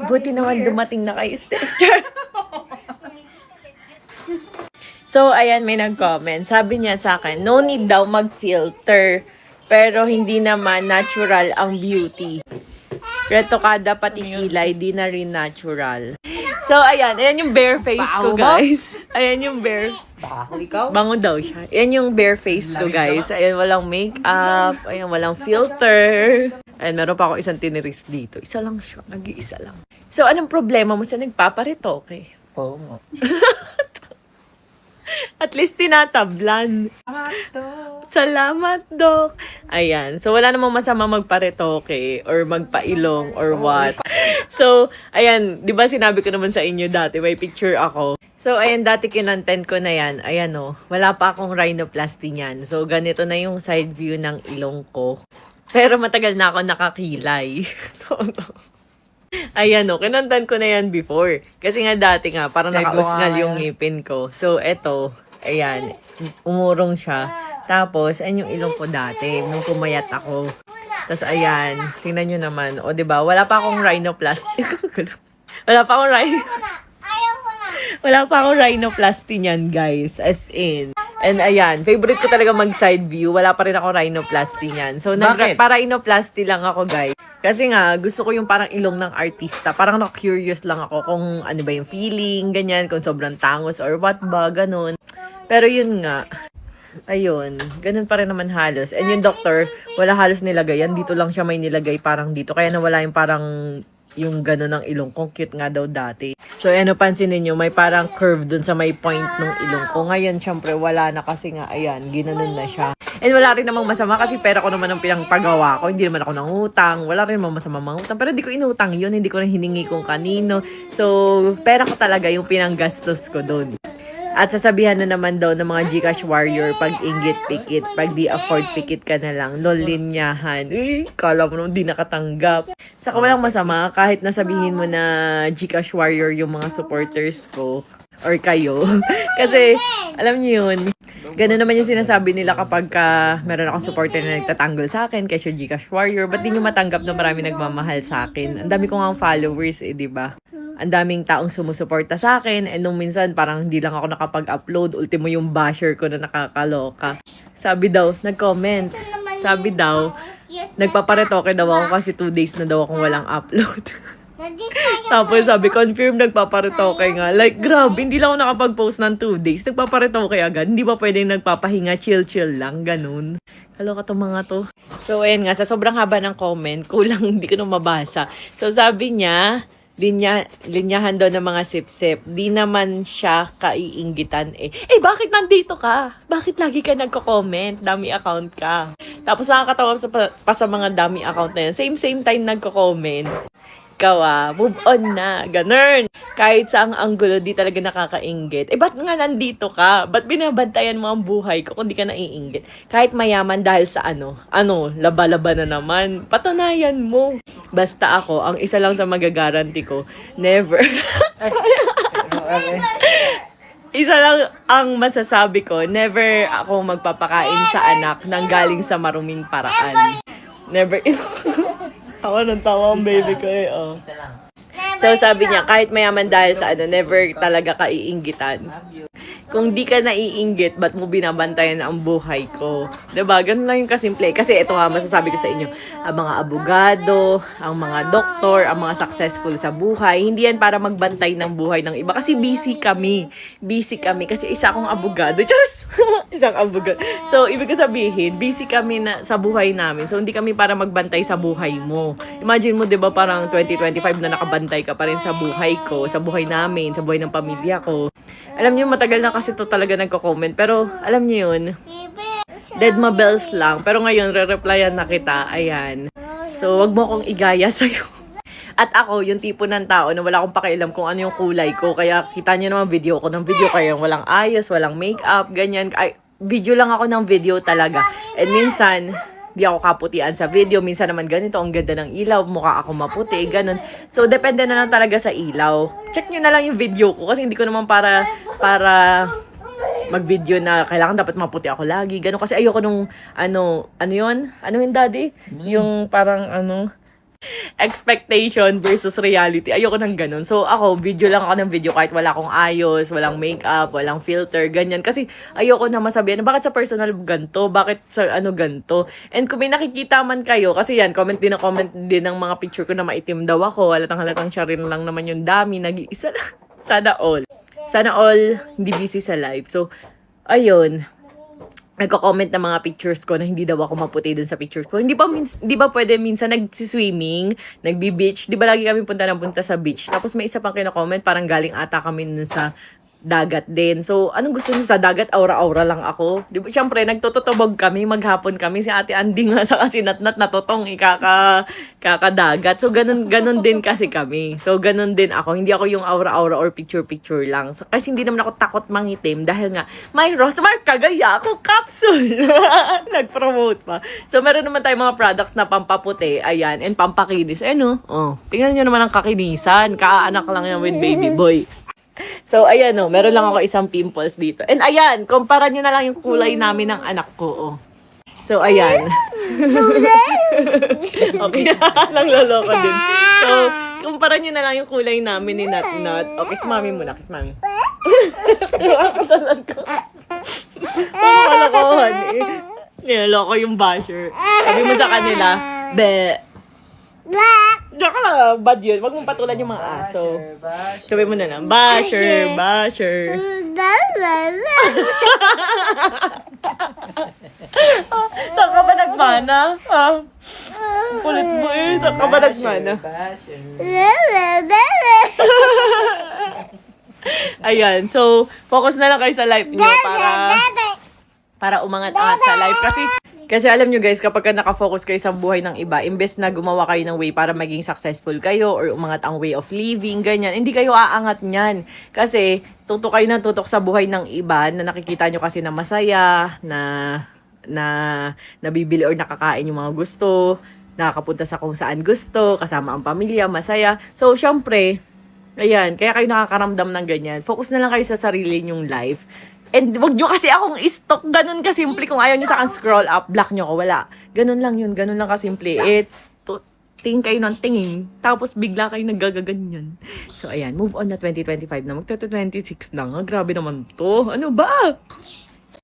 Buti naman dumating na kayo. So, ayan, may nag-comment. Sabi niya sa akin, no need daw mag-filter. Pero hindi naman natural ang beauty. Reto kada pati kilay, di na rin natural. So, ayan. Ayan yung bare face ko, guys. Ayan yung bare. Baho ikaw? Bango daw siya. Ayan yung bare face ko, guys. Ayan, walang makeup. Ayan, walang filter. Ayan, meron pa ako isang tiniris dito. Isa lang siya. Nag-iisa lang. So, anong problema mo sa nagpaparitoke? Oo nga. At least tinatablan. Salamat, Dok. Ayan. So, wala namang masama magparetoke or magpailong or what. So, ayan. Di ba sinabi ko naman sa inyo dati, may picture ako. So, ayan, dati kinontent ko na yan. Ayan, oh. Wala pa akong rhinoplasty niyan. So, ganito na yung side view ng ilong ko. Pero matagal na ako nakakilay. Ayan o, kinontent ko na yan before. Kasi nga dati nga, parang nakausngal yung ngipin ko. So, eto, ayan, umurong siya. Tapos, ayan yung ilong ko dati, nung pumayat ako. Tapos, ayan, tingnan nyo naman. O, diba, wala pa akong rhinoplasty. Wala pa akong Wala pa akong rhinoplasty niyan, guys. As in. And ayan, favorite ko talaga mag-side view. Wala pa rin ako rhinoplasty niyan. So, nagpa-rhinoplasty lang ako, guys. Kasi nga, gusto ko yung parang ilong ng artista. Parang na-curious lang ako kung ano ba yung feeling, ganyan, kung sobrang tangos or what ba, ganun. Pero yun nga, ayun, ganun pa rin naman halos. And yung doctor, wala halos nilagay yan. Dito lang siya may nilagay parang dito. Kaya nawala yung parang yung gano'n ng ilong ko. Cute nga daw dati. So, ano, pansinin nyo, may parang curve dun sa may point ng ilong ko. Ngayon, syempre, wala na kasi nga, ayan, ginanon na siya. And wala rin namang masama kasi pera ko naman ang pinangpagawa ko. Hindi naman ako nangutang. Wala rin namang masama mangutang. Pero hindi ko inutang yun. Hindi ko rin hiningi kung kanino. So, pera ko talaga yung pinanggastos ko dun. At sasabihan na naman daw ng mga Gcash warrior, pag inggit pikit, pag di afford pikit ka na lang, lol linyahan. Kala mo naman di nakatanggap. Saka walang masama, kahit nasabihin mo na Gcash warrior yung mga supporters ko, or kayo. Kasi, alam niyo yun, gano'n naman yung sinasabi nila kapag meron akong supporter na nagtatanggol sa akin, kaya siya Gcash warrior, ba't di nyo matanggap na marami nagmamahal sa akin? Ang dami ko nga followers eh, di ba? Ang daming taong sumusuporta sa akin, and nung minsan parang hindi lang ako nakapag-upload, ultimo yung basher ko na nakakaloka. Sabi daw, nag-comment, sabi daw, nagpaparetoke daw ako kasi 2 days na daw akong walang upload. Tapos sabi, confirm nagpaparetoke nga. Like, grabe, hindi lang ako nakapag-post ng 2 days. Nagpaparetoke agad. Hindi ba pwedeng nagpapahinga, chill-chill lang, ganun. Kaloka tong mga to. So, ayan nga, sa sobrang haba ng comment, kulang hindi ko na mabasa. So, sabi niya, linyahan daw ng mga sip-sip. Di naman siya kaiinggitan eh. Eh, bakit nandito ka? Bakit lagi ka nagko-comment? Dami account ka. Tapos nakakatawa pa sa mga dami account na yan. Same time nagko-comment. Ikaw move on na. Ganun. Kahit sa ang anggulo, di talaga nakakainggit. Eh, ba't nga nandito ka? Ba't binabantayan mo ang buhay ko kung di ka naiinggit? Kahit mayaman dahil sa laba-laba na naman. Patunayan mo. Basta ako, ang isa lang sa magagaranti ko, never. Isa lang ang masasabi ko, never ako magpapakain sa anak nang galing sa maruming paraan. Never. Tawa ng tawa ang baby ko eh. Oh. So sabi niya, kahit mayaman dahil sa never talaga kaiinggitan. Kung di ka naiinggit, ba't mo binabantayan ang buhay ko? Diba? Ganun lang yung kasimple. Kasi ito masasabi ko sa inyo, ang mga abogado, ang mga doktor, ang mga successful sa buhay, hindi yan para magbantay ng buhay ng iba. Kasi busy kami. Busy kami. Kasi isa akong abogado. Just isang abogado. So, ibig ko sabihin, busy kami na sa buhay namin. So, hindi kami para magbantay sa buhay mo. Imagine mo, diba, parang 2025 na nakabantay ka pa rin sa buhay ko, sa buhay namin, sa buhay ng pamilya ko. Alam niyo, matagal na kasi to talaga nagko-comment. Pero, alam niyo yun, dead ma bells lang. Pero ngayon, re-replyan na kita. Ayan. So, wag mo akong igaya sa'yo. At ako, yung tipo ng tao na wala akong pakialam kung ano yung kulay ko. Kaya, kita niyo naman video ko ng video kayo. Walang ayos, walang makeup, ganyan. Ay, video lang ako ng video talaga. And minsan, di ako kaputian sa video. Minsan naman ganito, ang ganda ng ilaw, mukha ako maputi, ganun. So, depende na lang talaga sa ilaw. Check nyo na lang yung video ko kasi hindi ko naman para mag-video na kailangan dapat maputi ako lagi. Ganun kasi ayoko nung, ano yun? Ano yun, daddy? Yung parang, expectation versus reality. Ayoko ng ganun. So, ako, video lang ako ng video kahit wala akong ayos, walang makeup, walang filter, ganyan. Kasi, ayoko na masabihan, bakit sa personal ganto? Bakit sa ano ganto? And kung may nakikita man kayo, kasi yan, comment din ng mga picture ko na maitim daw ako. Halatang siya rin lang naman yung dami. Nag-iisa lang. Sana all. Sana all hindi busy sa live. So, ayun. Nagko-comment ng mga pictures ko na hindi daw ako maputi dun sa pictures ko. Hindi ba pwede minsan nagsi-swimming, nagbi-beach, di ba lagi kami punta sa beach. Tapos may isa pang kino-comment, parang galing ata kami dun sa dagat din. So, anong gusto niyo sa dagat? Aura-aura lang ako. Di ba? Siyempre, nagtututubog kami, maghapon kami. Si Ate Andy nga sa kasi natnat natutong kakadagat. So, ganun din kasi kami. So, ganun din ako. Hindi ako yung aura-aura or picture-picture lang. So, kasi hindi naman ako takot mangitim dahil nga, may Rosmar, kagaya ako, capsule! Nag-promote pa. So, meron naman tayong mga products na pampaputi, ayan, and pampakinis. Ano? Oh, tingnan nyo naman ang kakinisan. Kaanak lang yan with baby boy. So, ayan o, meron lang ako isang pimples dito. And ayan, kumpara nyo na lang yung kulay namin ng anak ko, oh. So, ayan. Okay, lang loloko din. So, kumpara nyo na lang yung kulay namin ni Nat. Okay, kiss mami muna, kiss mami. Ako talaga. Pangkalokohan eh. Niloloko yung basher. Sabi mo sa kanila, Diyan ka lang, bad yun. Huwag mong patulan yung mga aso. Sabi mo na lang, basher. Saan ka ba nagmana? Kulit mo eh. Saan ka ba nagmana? Ayan, so, focus na lang kayo sa life nyo para umangat-angat sa life. Kasi alam nyo guys, kapag nakafocus kayo sa buhay ng iba, imbes na gumawa kayo ng way para maging successful kayo or umangat ang way of living, ganyan, hindi kayo aangat nyan. Kasi tutok kayo ng tutok sa buhay ng iba na nakikita nyo kasi na masaya, na nabibili or nakakain yung mga gusto, nakakapunta sa kung saan gusto, kasama ang pamilya, masaya. So, syempre, ayan, kaya kayo nakakaramdam ng ganyan. Focus na lang kayo sa sarili nyong life. And wag nyo kasi akong i-stalk. Ganun kasimple. Kung ayaw nyo sa scroll up, block nyo ko. Wala. Ganun lang yun. Ganun lang kasimple. Tingin kayo ng tingin. Tapos bigla kayo naggagaganyan. So, ayan. Move on na 2025 na. Magto-2026 na nga. Grabe naman to. Ano ba?